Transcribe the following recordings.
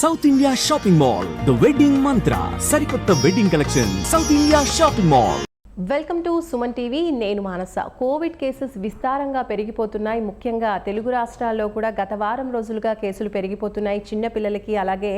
South India shopping mall, the wedding మంత్ర, సరికొత్త wedding collection, south India shopping mall. Welcome to Suman TV. నేను మానస. Covid cases విస్తారంగా పెరిగిపోతున్నాయి. ముఖ్యంగా తెలుగు రాష్ట్రాల్లో కూడా గత వారం రోజులుగా కేసులు పెరిగిపోతున్నాయి. చిన్న పిల్లలకి అలాగే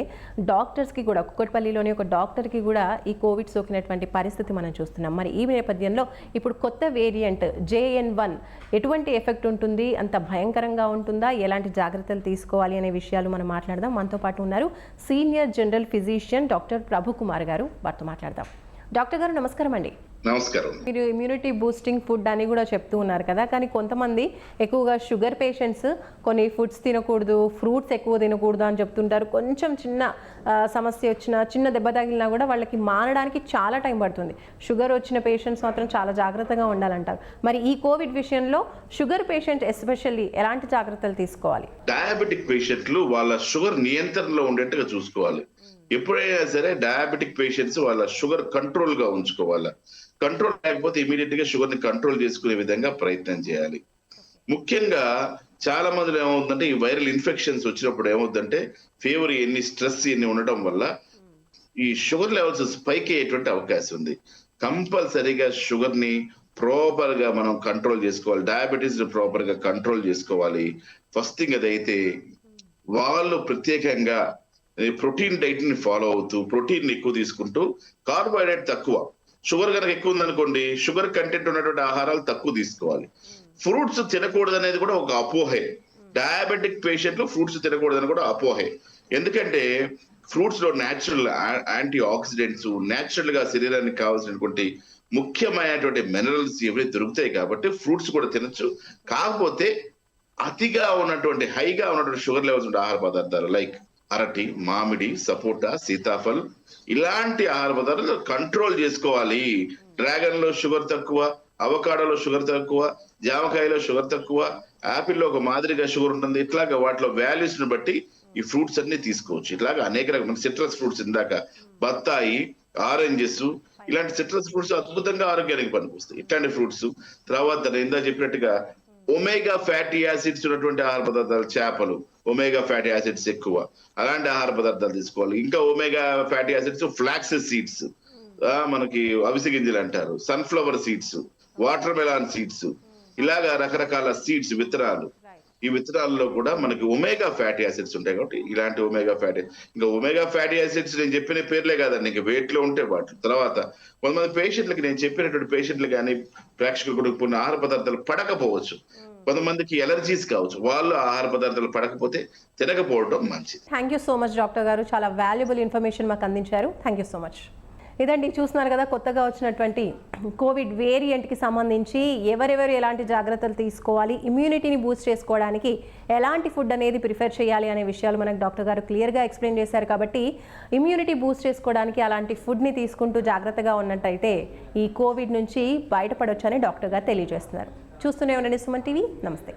డాక్టర్స్కి కూడా, కుక్కట్పల్లిలోని ఒక డాక్టర్కి కూడా ఈ కోవిడ్ సోకినటువంటి పరిస్థితి మనం చూస్తున్నాం. మరి ఈ నేపథ్యంలో ఇప్పుడు కొత్త వేరియంట్ JN1 ఎటువంటి ఎఫెక్ట్ ఉంటుంది, అంత భయంకరంగా ఉంటుందా, ఎలాంటి జాగ్రత్తలు తీసుకోవాలి అనే విషయాలు మనం మాట్లాడదాం. మనతో పాటు ఉన్నారు సీనియర్ జనరల్ ఫిజిషియన్ డాక్టర్ ప్రభు కుమార్ గారు. వారితో మాట్లాడదాం. డాక్టర్ గారు నమస్కారం అండి. నమస్కారం. మీరు ఇమ్యూనిటీ బూస్టింగ్ ఫుడ్ అని కూడా చెప్తూ ఉన్నారు కదా, కానీ కొంతమంది ఎక్కువగా షుగర్ పేషెంట్స్ కొన్ని ఫుడ్స్ తినకూడదు, ఫ్రూట్స్ ఎక్కువ తినకూడదు అని చెప్తుంటారు. కొంచెం చిన్న సమస్య వచ్చినా, చిన్న దెబ్బ తగిలినా కూడా వాళ్ళకి మానడానికి చాలా టైం పడుతుంది. షుగర్ వచ్చిన పేషెంట్స్ మాత్రం చాలా జాగ్రత్తగా ఉండాలంటారు. మరి ఈ కోవిడ్ విషయంలో షుగర్ పేషెంట్ ఎస్పెషల్లీ ఎలాంటి జాగ్రత్తలు తీసుకోవాలి? డయాబెటిక్ పేషెంట్లు వాళ్ళ షుగర్ నియంత్రణలో ఉండేట్టుగా చూసుకోవాలి. ఎప్పుడైనా సరే డయాబెటిక్ పేషెంట్స్ వాళ్ళ షుగర్ కంట్రోల్ గా ఉంచుకోవాలి. కంట్రోల్ లేకపోతే ఇమీడియట్ గా షుగర్ ని కంట్రోల్ చేసుకునే విధంగా ప్రయత్నం చేయాలి. ముఖ్యంగా చాలా మందిలో ఏమవుతుందంటే, ఈ వైరల్ ఇన్ఫెక్షన్స్ వచ్చినప్పుడు ఏమవుతుందంటే, ఫీవర్ ఎన్ని, స్ట్రెస్ ఎన్ని ఉండటం వల్ల ఈ షుగర్ లెవెల్స్ స్పైక్ అయ్యేటువంటి అవకాశం ఉంది. కంపల్సరీగా షుగర్ ని ప్రాపర్ గా మనం కంట్రోల్ చేసుకోవాలి. డయాబెటీస్ ని ప్రాపర్ గా కంట్రోల్ చేసుకోవాలి. ఫస్ట్ థింగ్ అదైతే వాళ్ళు ప్రత్యేకంగా ప్రోటీన్ డైట్ ని ఫాలో అవుతూ, ప్రోటీన్ ఎక్కువ తీసుకుంటూ, కార్బోహైడ్రేట్ తక్కువ. షుగర్ కనుక ఎక్కువ ఉందనుకోండి, షుగర్ కంటెంట్ ఉన్నటువంటి ఆహారాలు తక్కువ తీసుకోవాలి. ఫ్రూట్స్ తినకూడదు అనేది కూడా ఒక అపోహే. డయాబెటిక్ పేషెంట్లు ఫ్రూట్స్ తినకూడదని కూడా అపోహే. ఎందుకంటే ఫ్రూట్స్ లో న్యాచురల్ యాంటీ ఆక్సిడెంట్స్, న్యాచురల్ గా శరీరానికి కావాల్సినటువంటి ముఖ్యమైనటువంటి మినరల్స్ ఇవన్నీ దొరుకుతాయి కాబట్టి ఫ్రూట్స్ కూడా తినచ్చు. కాకపోతే అతిగా ఉన్నటువంటి, హైగా ఉన్నటువంటి షుగర్ లెవెల్స్ ఉండే ఆహార పదార్థాలు లైక్ అరటి, మామిడి, సపోటా, సీతాఫల్, ఇలాంటి ఆహార పదార్థాలు కంట్రోల్ చేసుకోవాలి. డ్రాగన్ లో షుగర్ తక్కువ, అవకాడోలో షుగర్ తక్కువ, జామకాయలో షుగర్ తక్కువ, యాపిల్లో ఒక మాదిరిగా షుగర్ ఉంటుంది. ఇట్లాగా వాటిలో వాల్యూస్ ని బట్టి ఈ ఫ్రూట్స్ అన్ని తీసుకోవచ్చు. ఇట్లాగా అనేక రకమైన సిట్రస్ ఫ్రూట్స్, ఇందాక బత్తాయి, ఆరెంజెస్, ఇలాంటి సిట్రస్ ఫ్రూట్స్ అద్భుతంగా ఆరోగ్యానికి పనికొస్తాయి. ఇట్లాంటి ఫ్రూట్స్. తర్వాత ఇందా చెప్పినట్టుగా ఒమేగా ఫ్యాటీ యాసిడ్స్ ఉన్నటువంటి ఆహార పదార్థాలు, చేపలు, ఒమేగా ఫ్యాటీ యాసిడ్స్ ఎక్కువ, అలాంటి ఆహార పదార్థాలు తీసుకోవాలి. ఇంకా omega fatty acids flax seeds, మనకి అవిసె గింజలు అంటారు, sunflower seeds, water melon seeds, ఇలాగా రకరకాల సీడ్స్, విత్తనాలు. ఈ విత్తనాల్లో కూడా మనకి ఒమేగా ఫ్యాటీ యాసిడ్స్ ఉంటాయి. కాబట్టి ఇలాంటి ఒమేగా ఫ్యాటీ, ఇంకా ఒమేగా ఫ్యాటీ యాసిడ్స్ నేను చెప్పిన పేర్లే కాదండి, ఇంకా వెయిట్ లో ఉంటే వాటి తర్వాత కొంతమంది పేషెంట్లకి, నేను చెప్పినటువంటి పేషెంట్లు కానీ ప్రేక్షకులు కూడా కొన్ని ఆహార పదార్థాలు పడకపోవచ్చు. కొంతమందికి ఎలర్జీస్ కావచ్చు. వాళ్ళు ఆహార పదార్థాలు పడకపోతే తినకపోవడం మంచిది. Thank you so much doctor గారు. చాలా వాల్యుబుల్ ఇన్ఫర్మేషన్ మాకు అందించారు. Thank you so much. ఇదండి, చూస్తున్నారు కదా, కొత్తగా వచ్చినటువంటి కోవిడ్ వేరియంట్కి సంబంధించి ఎవరెవరు ఎలాంటి జాగ్రత్తలు తీసుకోవాలి, ఇమ్యూనిటీని బూస్ట్ చేసుకోవడానికి ఎలాంటి ఫుడ్ అనేది ప్రిఫర్ చేయాలి అనే విషయాలు మనకు డాక్టర్ గారు క్లియర్గా ఎక్స్ప్లెయిన్ చేశారు. కాబట్టి ఇమ్యూనిటీ బూస్ట్ చేసుకోవడానికి అలాంటి ఫుడ్ని తీసుకుంటూ జాగ్రత్తగా ఉన్నట్టయితే ఈ కోవిడ్ నుంచి బయటపడొచ్చని డాక్టర్ గారు తెలియజేస్తున్నారు. చూస్తూనే ఉండండి సుమన్ టీవీ. నమస్తే.